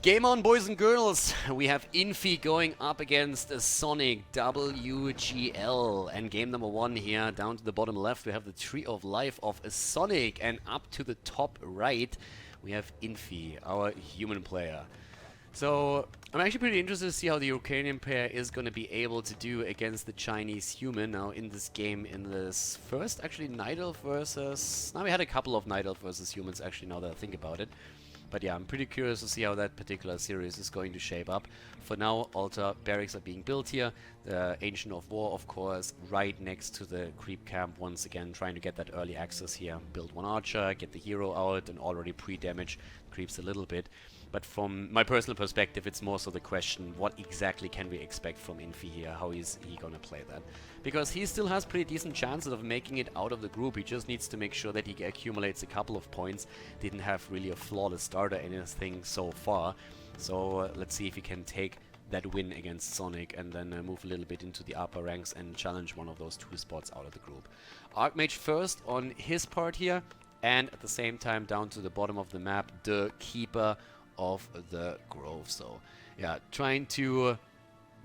Game on, boys and girls. We have Infi going up against Sonik, WGL. And game number 1 here, down to the bottom left, we have the Tree of Life of Sonik. And up to the top right, we have Infi, our human player. So, I'm actually pretty interested to see how the Ukrainian player is going to be able to do against the Chinese human now in this game, in this first, actually, Nightelf versus... Now, we had a couple of Nightelf versus humans, actually, now that I think about it. But yeah, I'm pretty curious to see how that particular series is going to shape up. For now, altar barracks are being built here. The Ancient of War, of course, right next to the creep camp. Once again, trying to get that early access here. Build one archer, get the hero out, and already pre-damage creeps a little bit. But from my personal perspective, it's more so the question, what exactly can we expect from Infi here? How is he gonna play that? Because he still has pretty decent chances of making it out of the group. He just needs to make sure that he accumulates a couple of points. Didn't have really a flawless start or anything so far. So let's see if he can take that win against Sonik and then move a little bit into the upper ranks and challenge one of those 2 spots out of the group. Archmage first on his part here, and at the same time down to the bottom of the map, the Keeper of the Grove. So yeah, trying to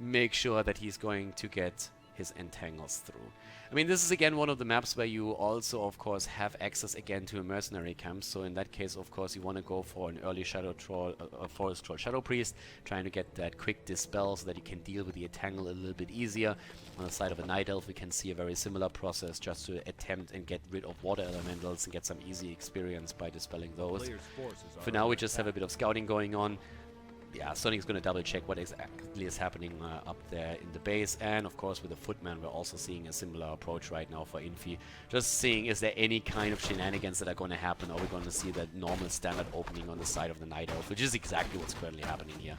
make sure that he's going to get his entangles through. I mean, this is again one of the maps where you also of course have access again to a mercenary camp, so in that case of course you want to go for an early shadow troll, forest troll shadow priest, trying to get that quick dispel so that you can deal with the entangle a little bit easier. On the side of a night elf we can see a very similar process, just to attempt and get rid of water elementals and get some easy experience by dispelling those. For now we just have a bit of scouting going on. Yeah, Sonic's going to double check what exactly is happening up there in the base, and of course with the Footman we're also seeing a similar approach right now for Infi. Just seeing, is there any kind of shenanigans that are going to happen, or are we going to see that normal standard opening on the side of the Night Elf, which is exactly what's currently happening here.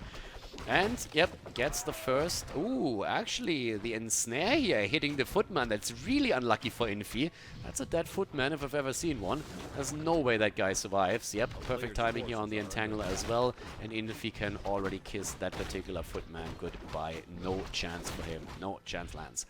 And, yep, gets the first... Ooh, actually, the ensnare here hitting the Footman. That's really unlucky for Infi. That's a dead Footman if I've ever seen one. There's no way that guy survives. Yep, perfect timing here on the entangle as well. And Infi can already kiss that particular Footman goodbye. No chance for him. No chance lands.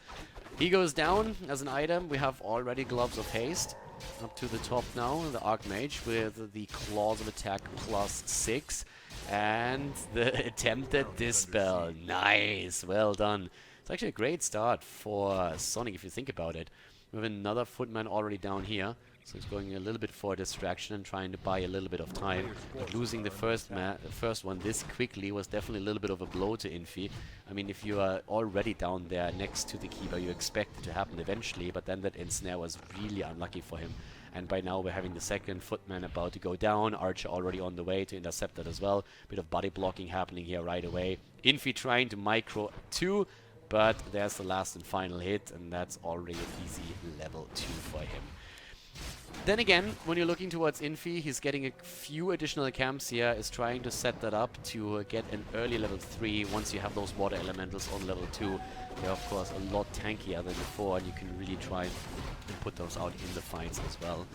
He goes down as an item. We have already Gloves of Haste. Up to the top now, the Archmage with the Claws of Attack +6. And the attempted dispel. Nice, well done. It's actually a great start for Sonik if you think about it. We have another Footman already down here. So he's going a little bit for a distraction and trying to buy a little bit of time. But losing the first one this quickly was definitely a little bit of a blow to Infi. I mean, if you are already down there next to the Keeper, you expect it to happen eventually. But then that ensnare was really unlucky for him. And by now we're having the second Footman about to go down. Archer already on the way to intercept that as well. Bit of body blocking happening here right away. Infi trying to micro 2. But there's the last and final hit. And that's already an easy level 2 for him. Then again, when you're looking towards Infi, he's getting a few additional camps here, is trying to set that up to get an early level 3 once you have those water elementals on level 2. They're of course a lot tankier than before, and you can really try and put those out in the fights as well.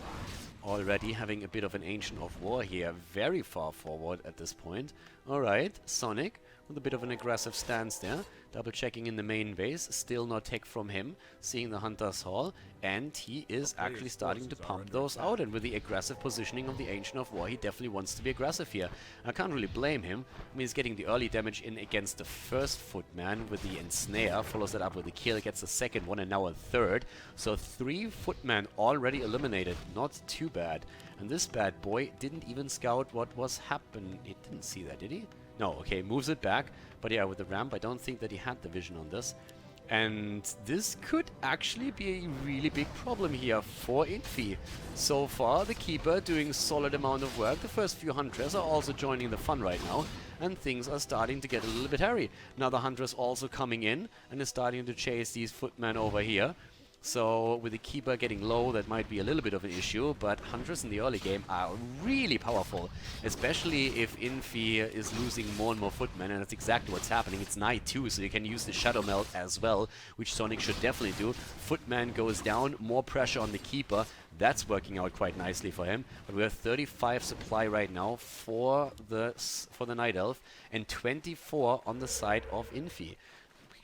Already having a bit of an Ancient of War here, very far forward at this point. Alright, Sonik with a bit of an aggressive stance there. Double checking in the main base, still no tech from him, seeing the Hunter's Hall, and he is actually starting to pump those out, and with the aggressive positioning of the Ancient of War, he definitely wants to be aggressive here. I can't really blame him. I mean, he's getting the early damage in against the first Footman with the ensnare, follows that up with the kill, gets the second one, and now a third. So 3 Footman already eliminated, not too bad. And this bad boy didn't even scout what was happening. He didn't see that, did he? No, okay, moves it back. But yeah, with the ramp, I don't think that he had the vision on this. And this could actually be a really big problem here for Infi. So far, the Keeper doing solid amount of work. The first few Hunters are also joining the fun right now. And things are starting to get a little bit hairy. Now the Hunter's also coming in and is starting to chase these Footmen over here. So with the Keeper getting low, that might be a little bit of an issue, but Hunters in the early game are really powerful, especially if Infi is losing more and more Footmen, and that's exactly what's happening. It's night too, so you can use the Shadow Melt as well, which Sonik should definitely do. Footman goes down, more pressure on the Keeper. That's working out quite nicely for him. But we have 35 supply right now for the Night Elf, and 24 on the side of Infi.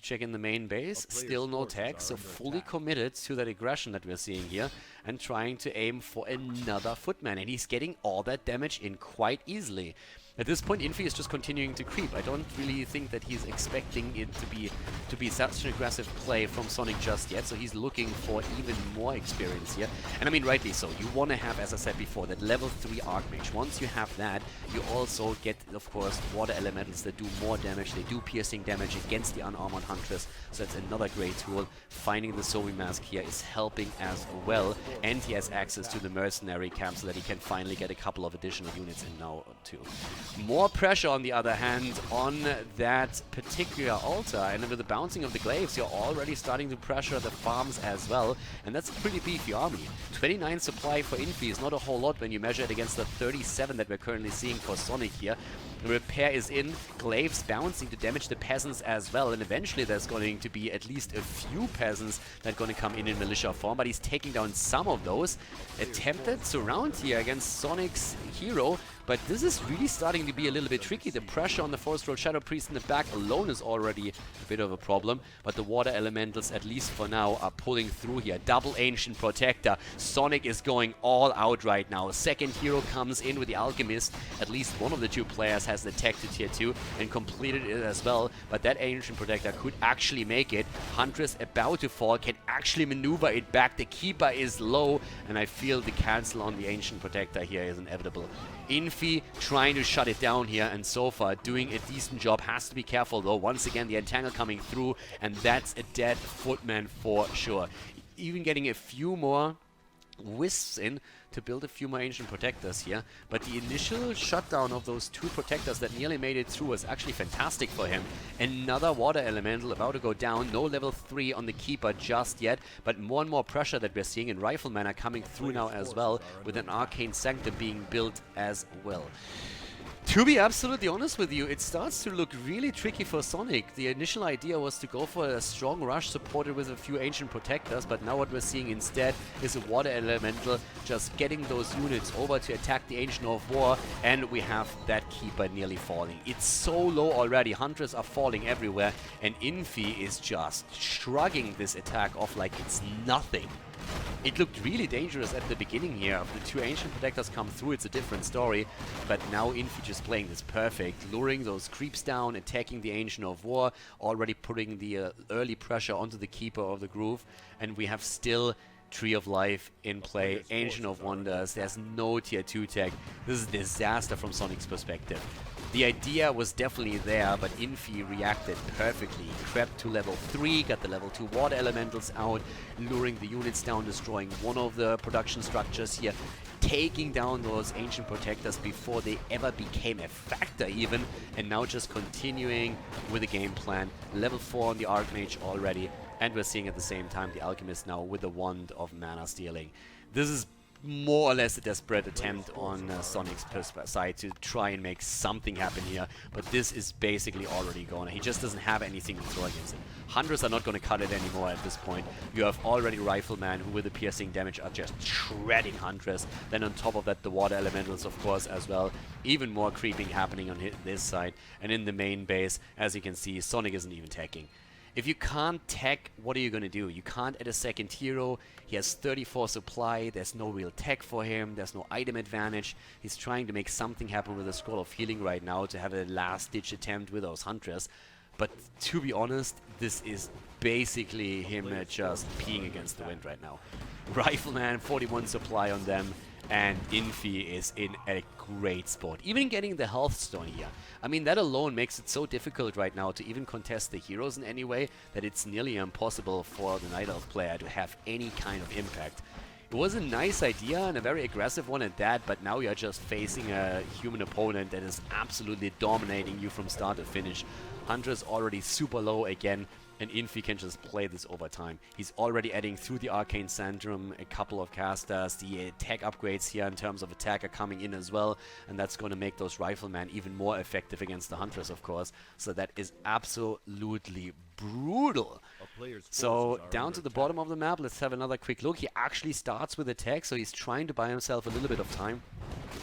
Check in the main base, still no tech, so fully committed to that aggression that we're seeing here and trying to aim for another Footman, and he's getting all that damage in quite easily. At this point, Infi is just continuing to creep. I don't really think that he's expecting it to be such an aggressive play from Sonic just yet, so he's looking for even more experience here. And I mean, rightly so. You want to have, as I said before, that level 3 Archmage. Once you have that, you also get, of course, water elementals that do more damage. They do piercing damage against the unarmored Huntress, so that's another great tool. Finding the Zoe Mask here is helping as well, and he has access to the mercenary camp so that he can finally get a couple of additional units in now too. More pressure, on the other hand, on that particular altar, and with the bouncing of the glaives, you're already starting to pressure the farms as well, and that's a pretty beefy army. 29 supply for Infi is not a whole lot when you measure it against the 37 that we're currently seeing for Sonic here. The repair is in, glaives bouncing to damage the peasants as well, and eventually there's going to be at least a few peasants that are going to come in militia form, but he's taking down some of those. Attempted surround here against Sonic's hero, but this is really starting to be a little bit tricky. The pressure on the Forest Road Shadow Priest in the back alone is already a bit of a problem, but the water elementals, at least for now, are pulling through here. Double Ancient Protector. Sonic is going all out right now. Second hero comes in with the Alchemist. At least one of the two players has the tech to tier 2 and completed it as well, but that Ancient Protector could actually make it. Huntress about to fall, can actually maneuver it back. The Keeper is low, and I feel the cancel on the Ancient Protector here is inevitable. Infi trying to shut it down here, and so far doing a decent job. Has to be careful though. Once again, the Entangle coming through, and that's a dead footman for sure. Even getting a few more wisps in to build a few more Ancient Protectors here, but the initial shutdown of those two Protectors that nearly made it through was actually fantastic for him. Another Water Elemental about to go down. No level 3 on the Keeper just yet, but more and more pressure that we're seeing, and Riflemen are coming through now as well, with an Arcane Sanctum being built as well. To be absolutely honest with you, it starts to look really tricky for Sonic. The initial idea was to go for a strong rush supported with a few Ancient Protectors, but now what we're seeing instead is a Water Elemental just getting those units over to attack the Ancient of War, and we have that Keeper nearly falling. It's so low already, Hunters are falling everywhere, and Infi is just shrugging this attack off like it's nothing. It looked really dangerous at the beginning here. If the two Ancient Protectors come through, it's a different story. But now Infi just playing this perfect, luring those creeps down, attacking the Ancient of War, already putting the early pressure onto the Keeper of the Groove, and we have still Tree of Life in play, Ancient of Wonders. There's no tier 2 tech. This is a disaster from Sonic's perspective. The idea was definitely there, but Infi reacted perfectly. Crept to level 3, got the level 2 water elementals out, luring the units down, destroying one of the production structures here, taking down those Ancient Protectors before they ever became a factor even, and now just continuing with the game plan. Level 4 on the Archmage already, and we're seeing at the same time the Alchemist now with the Wand of Mana Stealing. This is more or less a desperate attempt on Sonic's side to try and make something happen here, but this is basically already gone. He just doesn't have anything to throw against it. Hunters are not going to cut it anymore at this point. You have already Riflemen who with the piercing damage are just shredding Huntress. Then on top of that the Water Elementals of course as well. Even more creeping happening on this side, and in the main base, as you can see, Sonic isn't even teching. If you can't tech, what are you going to do? You can't add a second hero. He has 34 supply. There's no real tech for him. There's no item advantage. He's trying to make something happen with a Scroll of Healing right now to have a last-ditch attempt with those Hunters. But to be honest, this is basically him just peeing against the wind right now. Rifleman, 41 supply on them. And Infi is in a great spot. Even getting the Health Stone here. I mean, that alone makes it so difficult right now to even contest the heroes in any way that it's nearly impossible for the Nightelf player to have any kind of impact. It was a nice idea and a very aggressive one at that, but now you're just facing a human opponent that is absolutely dominating you from start to finish. Hunter is already super low again, and Infi can just play this over time. He's already adding through the Arcane Sanctum a couple of casters. The tech upgrades here in terms of attack are coming in as well, and that's going to make those Riflemen even more effective against the Hunters, of course. So that is absolutely brutal. So down to the bottom of the map, let's have another quick look. He actually starts with attack, so he's trying to buy himself a little bit of time.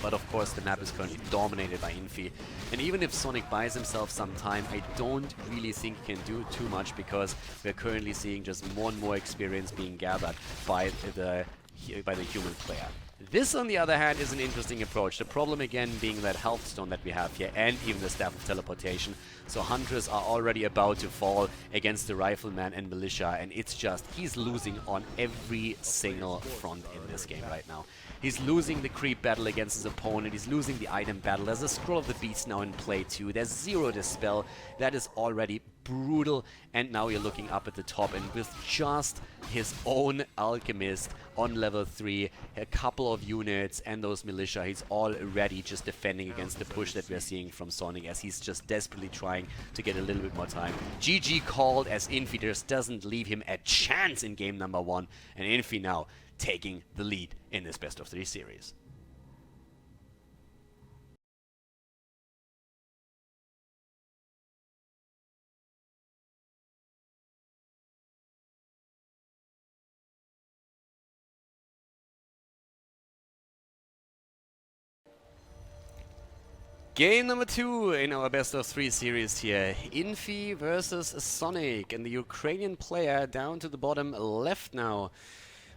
But of course the map is currently dominated by Infi. And even if Sonic buys himself some time, I don't really think he can do too much, because we're currently seeing just more and more experience being gathered by the human player. This, on the other hand, is an interesting approach. The problem again being that health stone that we have here and even the staff of teleportation. So hunters are already about to fall against the rifleman and militia, and it's just, he's losing on every single front in this game right now. He's losing the creep battle against his opponent, he's losing the item battle. There's a Scroll of the Beast now in play too. There's 0 Dispel. That is already brutal, and now you're looking up at the top, and with just his own alchemist on level 3, a couple of units and those militia, he's already just defending against the push that we're seeing from Sonik, as he's just desperately trying to get a little bit more time. GG called, as Infi just doesn't leave him a chance in game number 1, and Infi now taking the lead in this best of 3 series. Game number 2 in our best of 3 series here. Infi versus Sonik, and the Ukrainian player down to the bottom left now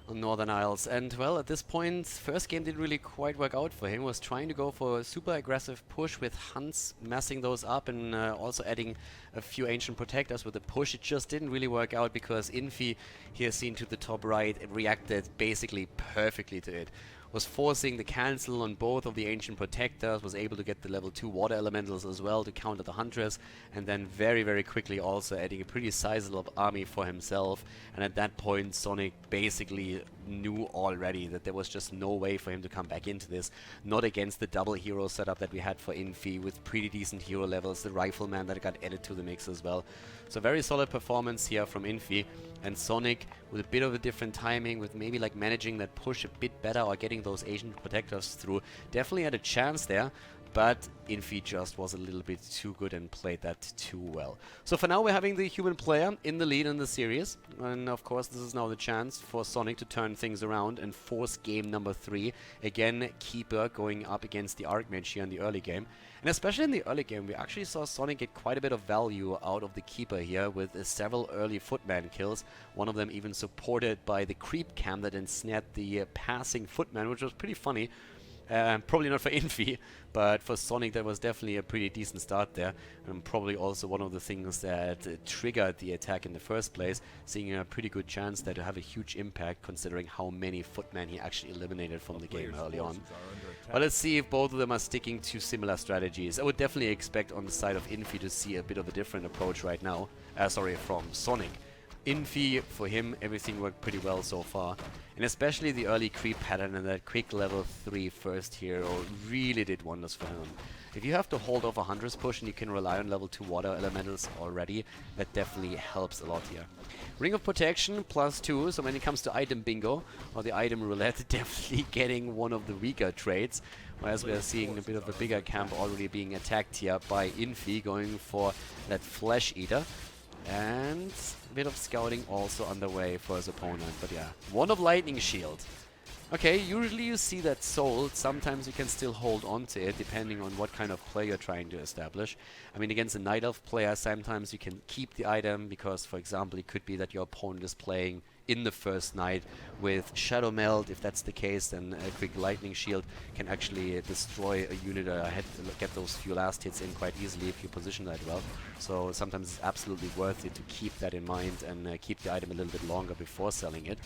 on Northern Isles. And well, at this point, first game didn't really quite work out for him. Was trying to go for a super aggressive push with Hunts messing those up, and also adding a few Ancient Protectors with the push. It just didn't really work out because Infi, here seen to the top right, reacted basically perfectly to it. Was forcing the cancel on both of the Ancient Protectors, was able to get the level 2 Water Elementals as well to counter the Huntress, and then very, very quickly also adding a pretty sizable army for himself. And at that point, Sonik basically knew already that there was just no way for him to come back into this. Not against the double hero setup that we had for Infi, with pretty decent hero levels, the Rifleman that got added to the mix as well. So very solid performance here from Infi, and Sonik with a bit of a different timing, with maybe like managing that push a bit better or getting those Ancient Protectors through. Definitely had a chance there, but Infi just was a little bit too good and played that too well. So for now, we're having the human player in the lead in the series, and of course this is now the chance for Sonik to turn things around and force game number 3. Again, Keeper going up against the Archmage here in the early game. And especially in the early game, we actually saw Sonik get quite a bit of value out of the Keeper here with several early Footman kills. One of them even supported by the Creep Cam that ensnared the passing Footman, which was pretty funny. Probably not for Infi, but for Sonik that was definitely a pretty decent start there, and probably also one of the things that triggered the attack in the first place, seeing a pretty good chance there to have a huge impact considering how many Footmen he actually eliminated from the game early on. But let's see if both of them are sticking to similar strategies. I would definitely expect on the side of Infi to see a bit of a different approach right now, from Sonik. Infi, for him, everything worked pretty well so far. And especially the early creep pattern and that quick level 3 first hero really did wonders for him. If you have to hold off a Huntress push and you can rely on level 2 Water Elementals already, that definitely helps a lot here. Ring of Protection +2, so when it comes to item bingo, or the item roulette, definitely getting one of the weaker traits. Whereas we are seeing a bit of a bigger camp already being attacked here by Infi, going for that Flesh Eater. And a bit of scouting also underway for his opponent. But yeah, one of Lightning Shield. Okay, usually you see that sold. Sometimes you can still hold on to it, depending on what kind of play you're trying to establish. I mean, against a Nightelf player, sometimes you can keep the item, because, for example, it could be that your opponent is playing in the first night with Shadow Meld. If that's the case, then a quick Lightning Shield can actually destroy a unit or get those few last hits in quite easily if you position that well. So sometimes it's absolutely worth it to keep that in mind and keep the item a little bit longer before selling it.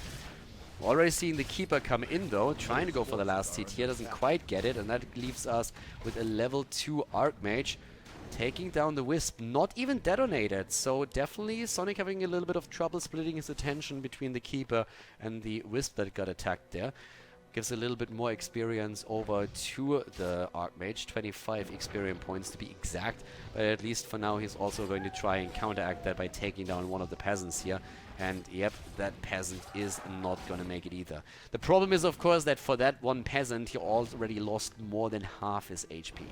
We're already seeing the Keeper come in though, trying to go for the last hit here, doesn't quite get it, and that leaves us with a level 2 Archmage taking down the Wisp, not even detonated. So definitely Sonik having a little bit of trouble splitting his attention between the Keeper and the Wisp that got attacked there. Gives a little bit more experience over to the Archmage, 25 experience points to be exact, but at least for now he's also going to try and counteract that by taking down one of the peasants here. And yep, that peasant is not going to make it either. The problem is, of course, that for that one peasant he already lost more than half his HP.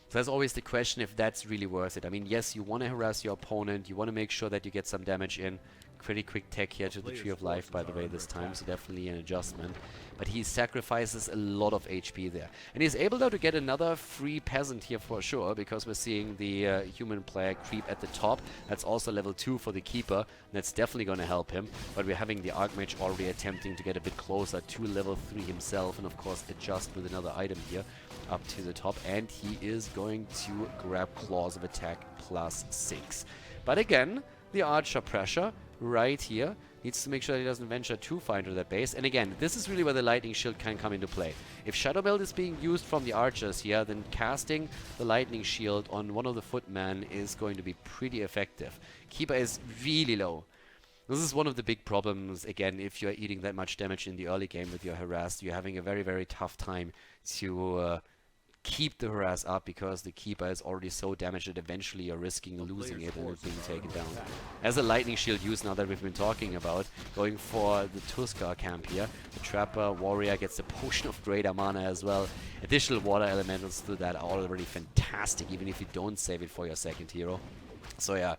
So that's always the question if that's really worth it. I mean, yes, you want to harass your opponent, you want to make sure that you get some damage in. Pretty quick tech here to the Tree of Life, by the way, this time, so definitely an adjustment. But he sacrifices a lot of HP there. And he's able, though, to get another free peasant here for sure, because we're seeing the human player creep at the top. That's also level 2 for the Keeper. That's definitely going to help him. But we're having the Archmage already attempting to get a bit closer to level 3 himself, and of course adjust with another item here up to the top. And he is going to grab Claws of Attack +6. But again, the Archer pressure right here needs to make sure that he doesn't venture too far into that base. And again, this is really where the Lightning Shield can come into play. If Shadow Belt is being used from the archers here, then casting the Lightning Shield on one of the footmen is going to be pretty effective. Keeper is really low. This is one of the big problems, again, if you're eating that much damage in the early game with your harass. You're having a very, very tough time to keep the harass up, because the Keeper is already so damaged that eventually you're risking losing it and it being taken down. As a Lightning Shield use now that we've been talking about, going for the Tuskar camp here, the Trapper Warrior gets the Potion of Greater Mana as well. Additional water elementals to that are already fantastic, even if you don't save it for your second hero. So yeah,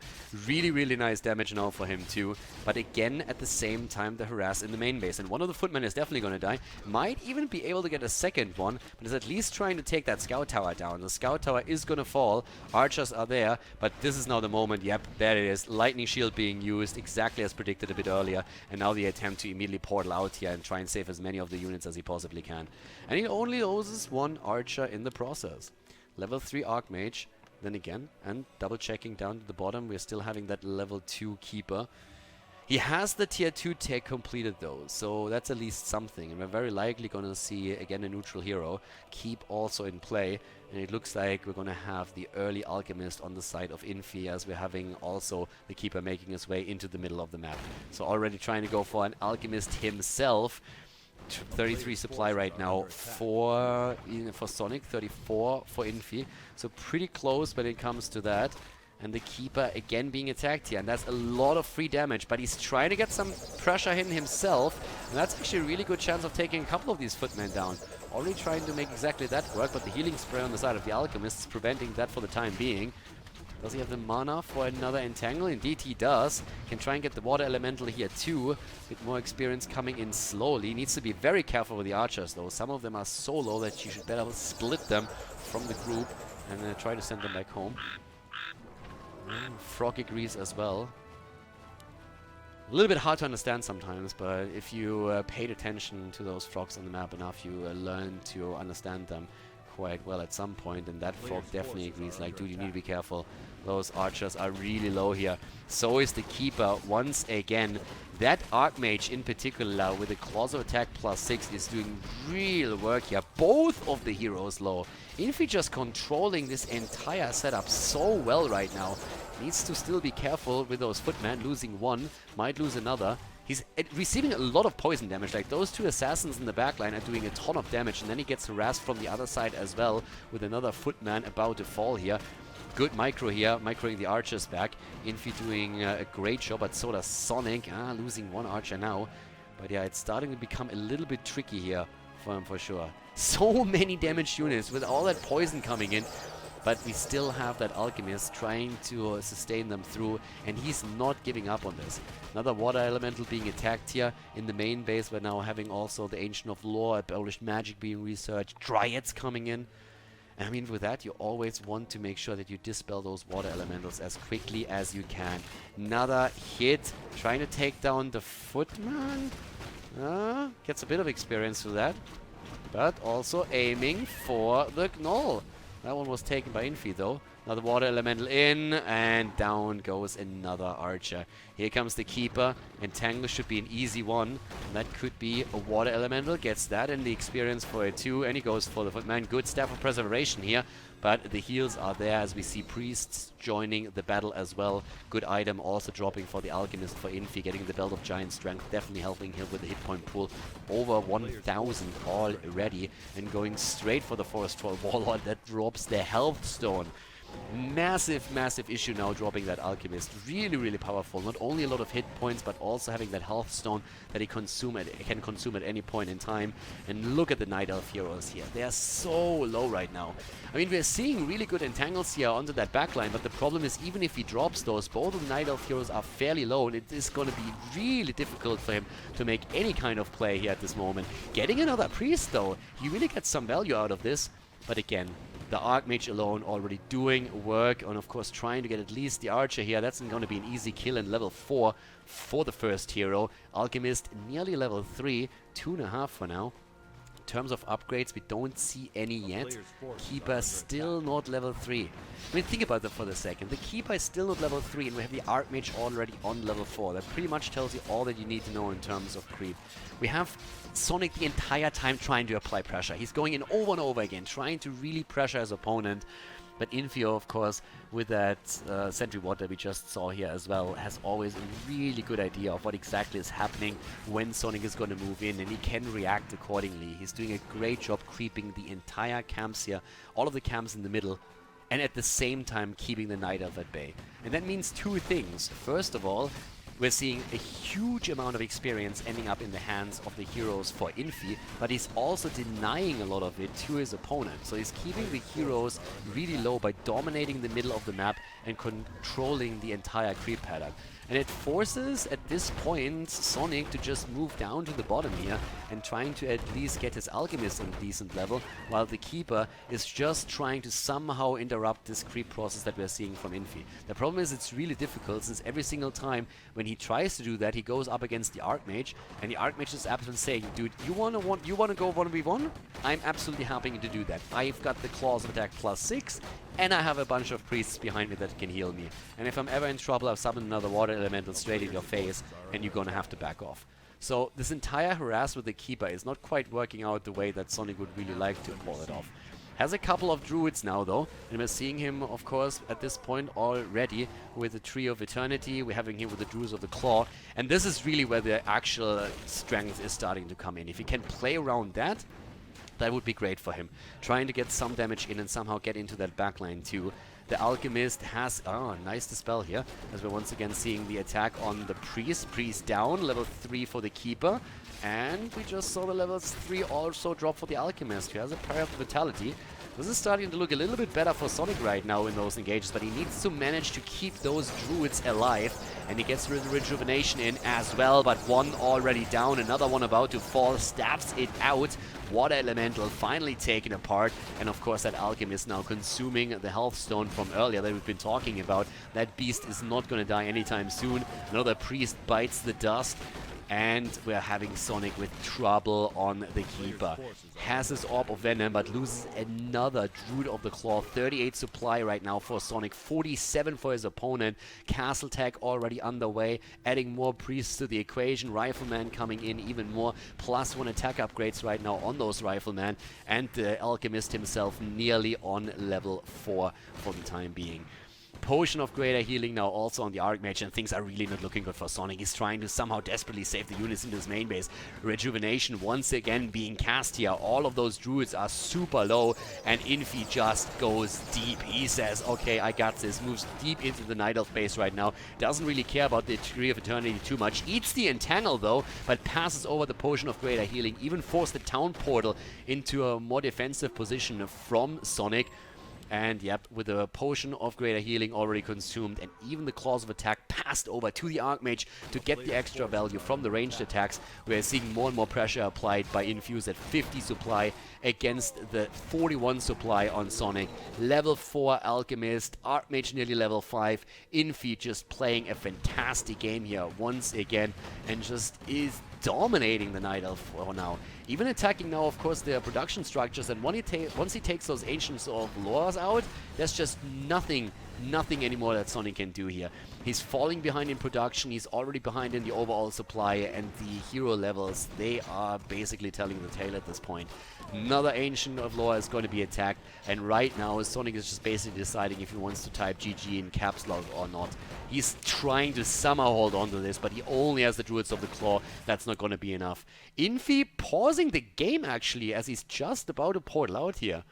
really, really nice damage now for him too. But again, at the same time, the harass in the main base. And one of the footmen is definitely going to die. Might even be able to get a second one, but is at least trying to take that scout tower down. The scout tower is going to fall. Archers are there, but this is now the moment. Yep, there it is. Lightning Shield being used exactly as predicted a bit earlier. And now the attempt to immediately portal out here and try and save as many of the units as he possibly can. And he only loses one Archer in the process. Level 3 Archmage. Then again, and double checking down to the bottom, we're still having that level 2 Keeper. He has the tier 2 tech completed though, so that's at least something. And we're very likely going to see, again, a neutral hero keep also in play. And it looks like we're going to have the early Alchemist on the side of Infi, as we're having also the Keeper making his way into the middle of the map. So already trying to go for an Alchemist himself. 33 supply right now for Sonik, 34 for Infi. So pretty close when it comes to that. And the Keeper again being attacked here. And that's a lot of free damage. But he's trying to get some pressure in himself. And that's actually a really good chance of taking a couple of these footmen down. Already trying to make exactly that work. But the healing spray on the side of the Alchemist is preventing that for the time being. Does he have the mana for another Entangle? Indeed he does. Can try and get the Water Elemental here too. Bit more experience coming in slowly. Needs to be very careful with the archers though. Some of them are so low that you should better split them from the group and try to send them back home. Frog agrees as well. A little bit hard to understand sometimes, but if you paid attention to those frogs on the map enough, you learn to understand them quite well at some point, and that frog definitely agrees, like, dude, you need to be careful. Those archers are really low here. So is the Keeper once again. That Archmage in particular with the Claws of Attack +6 is doing real work here. Both of the heroes low. Infi just controlling this entire setup so well right now. Needs to still be careful with those footmen. Losing one, might lose another. He's receiving a lot of poison damage. Like, those two assassins in the backline are doing a ton of damage, and then he gets harassed from the other side as well with another footman about to fall here. Good micro here, microing the archers back. Infi doing a great job, but so does Sonik. Losing one archer now. But yeah, it's starting to become a little bit tricky here for him for sure. So many damaged units with all that poison coming in. But we still have that Alchemist trying to sustain them through, and he's not giving up on this. Another Water Elemental being attacked here in the main base. We're now having also the Ancient of Lore, Abolished Magic being researched, Dryads coming in. And I mean, with that, you always want to make sure that you dispel those Water Elementals as quickly as you can. Another hit, trying to take down the Footman. Gets a bit of experience through that, but also aiming for the Gnoll. That one was taken by Infi though. Another Water Elemental in, and down goes another Archer. Here comes the Keeper. Entangle should be an easy one. And that could be a Water Elemental. Gets that and the experience for it too. And he goes for the Footman. Good Staff of Preservation here. But the heals are there as we see Priests joining the battle as well. Good item also dropping for the Alchemist for Infi. Getting the Belt of Giant Strength. Definitely helping him with the hit point pool. Over 1,000 already. And going straight for the Forest Troll Warlord. That drops the Health Stone. Massive, massive issue now dropping that Alchemist. Really, really powerful. Not only a lot of hit points, but also having that health stone that he can consume at any point in time. And look at the Night Elf heroes here. They are so low right now. I mean, we're seeing really good entangles here onto that backline, but the problem is even if he drops those, both of the Night Elf heroes are fairly low, and it is going to be really difficult for him to make any kind of play here at this moment. Getting another Priest, though, he really gets some value out of this. But again, the Archmage alone already doing work, and of course trying to get at least the Archer here. That's going to be an easy kill in level 4 for the first hero. Alchemist nearly level 3, 2.5 for now. In terms of upgrades, we don't see any yet. Keeper still not level 3. I mean, think about that for a second. The Keeper is still not level 3, and we have the Archmage already on level 4. That pretty much tells you all that you need to know in terms of creep. We have Sonik the entire time trying to apply pressure. He's going in over and over again, trying to really pressure his opponent. But Infi, of course, with that Sentry Ward that we just saw here as well, has always a really good idea of what exactly is happening when Sonik is going to move in, and he can react accordingly. He's doing a great job creeping the entire camps here, all of the camps in the middle, and at the same time keeping the Night Elf at bay. And that means two things. First of all, we're seeing a huge amount of experience ending up in the hands of the heroes for Infi, but he's also denying a lot of it to his opponent. So he's keeping the heroes really low by dominating the middle of the map and controlling the entire creep pattern. And it forces, at this point, Sonik to just move down to the bottom here and trying to at least get his Alchemist on a decent level, while the Keeper is just trying to somehow interrupt this creep process that we're seeing from Infi. The problem is it's really difficult, since every single time when he tries to do that, he goes up against the Archmage, and the Archmage is absolutely saying, dude, you wanna go 1v1? I'm absolutely happy to do that. I've got the Claws of Attack +6, and I have a bunch of priests behind me that can heal me. And if I'm ever in trouble, I'll summon another water elemental straight in your face, and you're gonna have to back off. So this entire harass with the Keeper is not quite working out the way that Sonik would really like to pull it off. Has a couple of druids now though, and we're seeing him, of course, at this point already with the Tree of Eternity. We're having him with the Druids of the Claw, and this is really where the actual strength is starting to come in. If he can play around that, that would be great for him. Trying to get some damage in and somehow get into that backline too. The Alchemist has... Oh, nice dispel here, as we're once again seeing the attack on the Priest. Priest down, level 3 for the Keeper. And we just saw the levels 3 also drop for the Alchemist, who has a Prayer of Vitality. This is starting to look a little bit better for Sonik right now in those engages, but he needs to manage to keep those druids alive. And he gets the rejuvenation in as well, but one already down, another one about to fall, stabs it out. Water Elemental finally taken apart, and of course that Alchemist now consuming the health stone from earlier that we've been talking about. That beast is not going to die anytime soon. Another Priest bites the dust. And we're having Sonik with trouble on the Keeper. Has his Orb of Venom, but loses another Druid of the Claw. 38 supply right now for Sonik, 47 for his opponent. Castle Tag already underway, adding more Priests to the equation. Rifleman coming in even more. +1 attack upgrades right now on those Rifleman. And the Alchemist himself nearly on level 4 for the time being. Potion of Greater Healing now also on the Archmage, and things are really not looking good for Sonik. He's trying to somehow desperately save the units into his main base. Rejuvenation once again being cast here. All of those druids are super low, and Infi just goes deep. He says, okay, I got this. Moves deep into the Night Elf base right now. Doesn't really care about the Tree of Eternity too much. Eats the Entangle though, but passes over the Potion of Greater Healing. Even forced the Town Portal into a more defensive position from Sonik. And yep, with the Potion of Greater Healing already consumed, and even the Claws of Attack passed over to the Archmage to get the extra value from the ranged attacks, we're seeing more and more pressure applied by Infuse at 50 supply against the 41 supply on Sonik. Level 4 Alchemist, Archmage nearly level 5, Infi just playing a fantastic game here once again, and just is dominating the Night Elf for now. Even attacking now, of course, their production structures, and once he takes those Ancients of Lores out, there's just nothing anymore that Sonik can do here. He's falling behind in production, he's already behind in the overall supply, and the hero levels, they are basically telling the tale at this point. Another Ancient of Lore is going to be attacked, and right now Sonik is just basically deciding if he wants to type GG in caps lock or not. He's trying to somehow hold on to this, but he only has the Druids of the Claw. That's not going to be enough. Infi pausing the game actually, as he's just about to portal out here.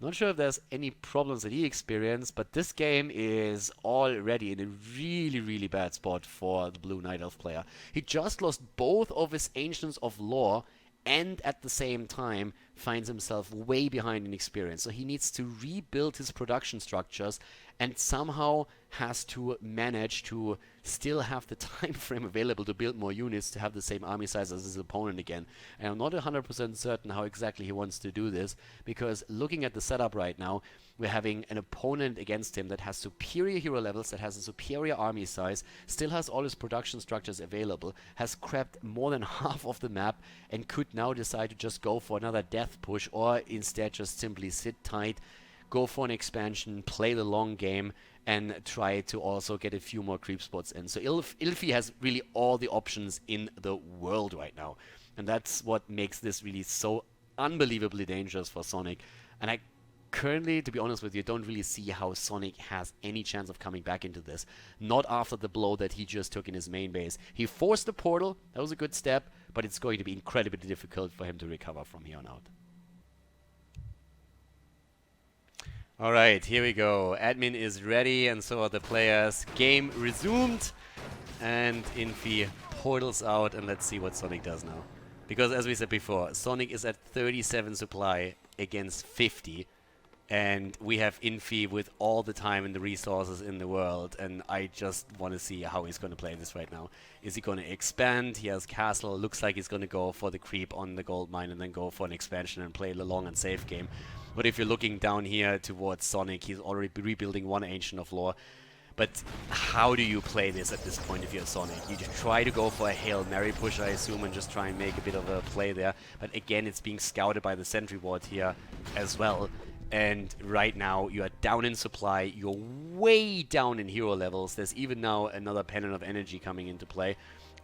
Not sure if there's any problems that he experienced, but this game is already in a really bad spot for the Blue Night Elf player. He just lost both of his Ancients of Lore and at the same time finds himself way behind in experience. So he needs to rebuild his production structures and somehow has to manage to still have the time frame available to build more units to have the same army size as his opponent again. And I'm not 100% certain how exactly he wants to do this, because looking at the setup right now, we're having an opponent against him that has superior hero levels, that has a superior army size, still has all his production structures available, has crept more than half of the map, and could now decide to just go for another death push, or instead just simply sit tight, go for an expansion, play the long game, and try to also get a few more creep spots in. So Ilfi has really all the options in the world right now. And that's what makes this really so unbelievably dangerous for Sonik. And I currently, to be honest with you, don't really see how Sonik has any chance of coming back into this. Not after the blow that he just took in his main base. He forced the portal, that was a good step, but it's going to be incredibly difficult for him to recover from here on out. Alright, here we go. Admin is ready and so are the players. Game resumed and Infi portals out, and let's see what Sonik does now. Because as we said before, Sonik is at 37 supply against 50. And we have Infi with all the time and the resources in the world, and I just want to see how he's going to play this right now. Is he going to expand? He has castle. Looks like he's going to go for the creep on the gold mine and then go for an expansion and play the long and safe game. But if you're looking down here towards Sonik, he's already rebuilding one Ancient of Lore. But how do you play this at this point if you're Sonik? You just try to go for a Hail Mary push, I assume, and just try and make a bit of a play there. But again, it's being scouted by the sentry ward here as well. And right now, you are down in supply, you're way down in hero levels. There's even now another Pennant of Energy coming into play.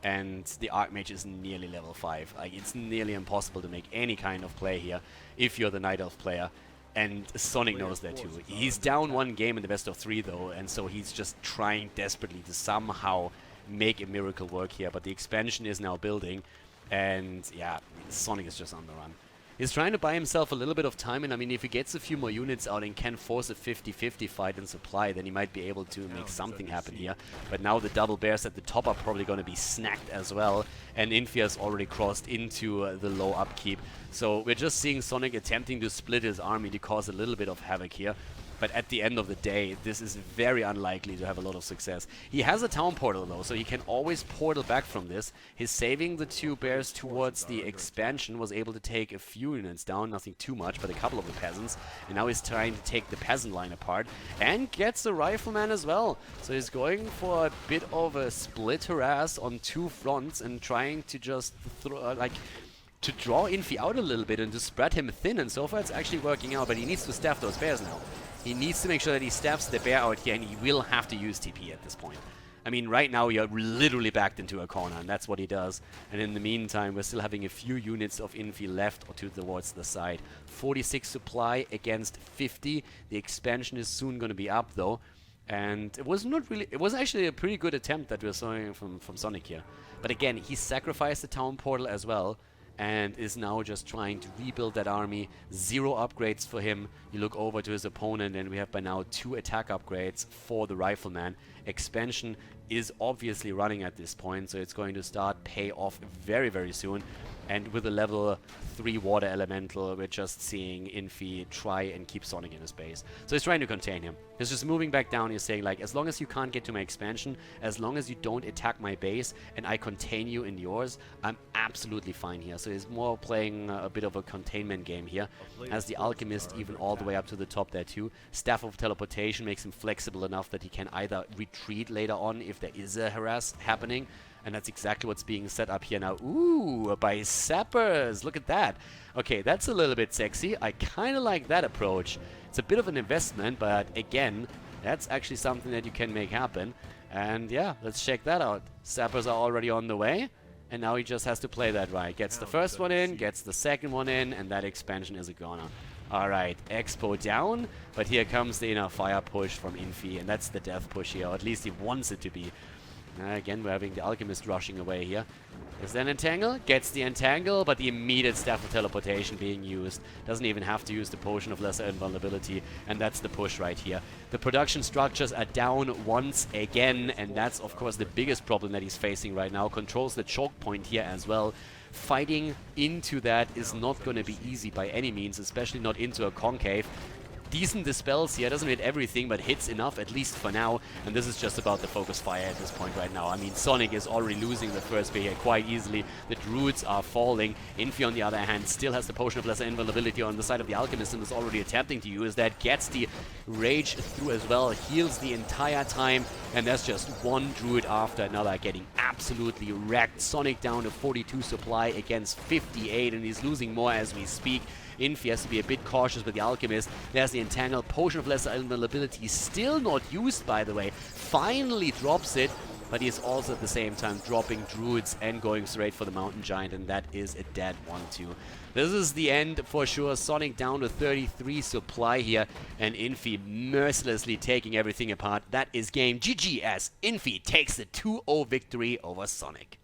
And the Archmage is nearly level 5. Like, it's nearly impossible to make any kind of play here if you're the Night Elf player. And Sonik knows that too. He's down one game in the best of 3 though, and so he's just trying desperately to somehow make a miracle work here. But the expansion is now building, and yeah, Sonik is just on the run. He's trying to buy himself a little bit of time, and I mean, if he gets a few more units out and can force a 50-50 fight in supply, then he might be able to make something happen here. But now the double bears at the top are probably going to be snacked as well, and Infi has already crossed into the low upkeep. So we're just seeing Sonik attempting to split his army to cause a little bit of havoc here. But at the end of the day, this is very unlikely to have a lot of success. He has a town portal though, so he can always portal back from this. His saving the 2 bears towards the expansion was able to take a few units down, nothing too much, but a couple of the peasants. And now he's trying to take the peasant line apart and gets the rifleman as well. So he's going for a bit of a split harass on 2 fronts and trying to just to draw Infi out a little bit and to spread him thin, and so far it's actually working out, but he needs to staff those bears now. He needs to make sure that he staffs the bear out here, and he will have to use TP at this point. I mean, right now you're literally backed into a corner, and that's what he does. And in the meantime, we're still having a few units of Infi left or towards the side. 46 supply against 50. The expansion is soon going to be up, though. And it was not really... It was actually a pretty good attempt that we're seeing from Sonik here. But again, he sacrificed the town portal as well, and is now just trying to rebuild that army. 0 upgrades for him. You look over to his opponent, and we have by now 2 attack upgrades for the rifleman. Expansion is obviously running at this point, so it's going to start pay off very, very soon. And with a level 3 water elemental, we're just seeing Infi try and keep Sonik in his base. So he's trying to contain him. He's just moving back down. He's saying, like, as long as you can't get to my expansion, as long as you don't attack my base and I contain you in yours, I'm absolutely fine here. So he's more playing a bit of a containment game here. As the Alchemist even all the way up to the top there too. Staff of Teleportation makes him flexible enough that he can either retreat later on if there is a harass happening. And that's exactly what's being set up here now. Ooh, by sappers. Look at that. Okay, that's a little bit sexy. I kind of like that approach. It's a bit of an investment, but again, that's actually something that you can make happen. And yeah, let's check that out. Sappers are already on the way. And now he just has to play that right. Gets the first one in, gets the second one in, and that expansion is a goner. Alright, Expo down. But here comes the inner fire push from Infi, and that's the death push here. Or at least he wants it to be. Again, we're having the Alchemist rushing away here. Is there an Entangle? Gets the Entangle, but the immediate Staff of Teleportation being used. Doesn't even have to use the Potion of Lesser Invulnerability, and that's the push right here. The production structures are down once again, and that's, of course, the biggest problem that he's facing right now. Controls the choke point here as well. Fighting into that is not going to be easy by any means, especially not into a Concave. Decent dispels here, doesn't hit everything, but hits enough, at least for now. And this is just about the focus fire at this point right now. I mean, Sonik is already losing the first spear here quite easily. The Druids are falling. Infi, on the other hand, still has the Potion of Lesser Invulnerability on the side of the Alchemist and is already attempting to use that. Gets the Rage through as well, heals the entire time. And that's just one Druid after another getting absolutely wrecked. Sonik down to 42 supply against 58, and he's losing more as we speak. Infi has to be a bit cautious with the Alchemist. There's the Entangle. Potion of Lesser Invulnerability, still not used, by the way. Finally drops it, but he is also at the same time dropping Druids and going straight for the Mountain Giant, and that is a dead 1-2. This is the end for sure. Sonik down to 33 supply here, and Infi mercilessly taking everything apart. That is game GG as Infi takes the 2-0 victory over Sonik.